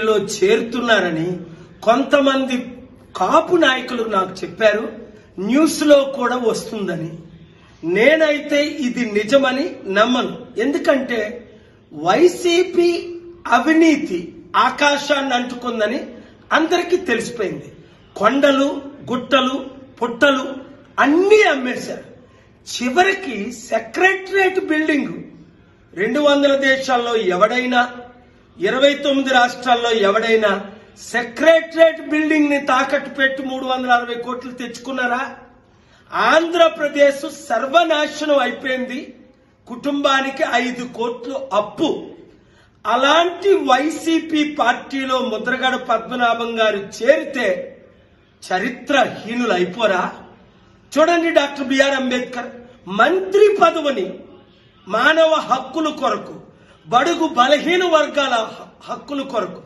లో చేరుతున్నారని కొంతమంది కాపు నాయకులు నాకు చెప్పారు. న్యూస్ లో కూడా వస్తుందని. నేనైతే ఇది నిజమని నమ్మను. ఎందుకంటే వైసీపీ అవినీతి ఆకాశాన్ని అంటుకుందని అందరికీ తెలిసిపోయింది. కొండలు గుట్టలు పుట్టలు అన్నీ అమ్మేశారు. చివరికి సెక్రటరియట్ బిల్డింగ్ 200 దేశాల్లో ఎవడైనా 29 రాష్ట్రాల్లో ఎవడైనా సెక్రటరియట్ బిల్డింగ్ ని తాకట్టు పెట్టి 360 కోట్లు తెచ్చుకున్నారా? ఆంధ్రప్రదేశ్ సర్వనాశనం అయిపోయింది. కుటుంబానికి 5 కోట్లు అప్పు. అలాంటి వైసీపీ పార్టీలో ముద్రగడ పద్మనాభం గారు చేరితే చరిత్రహీనులు అయిపోరా? చూడండి, డాక్టర్ బిఆర్ అంబేద్కర్ మంత్రి పదవిని మానవ హక్కుల కొరకు, బడుగు బలహీన వర్గాల హక్కుల కొరకు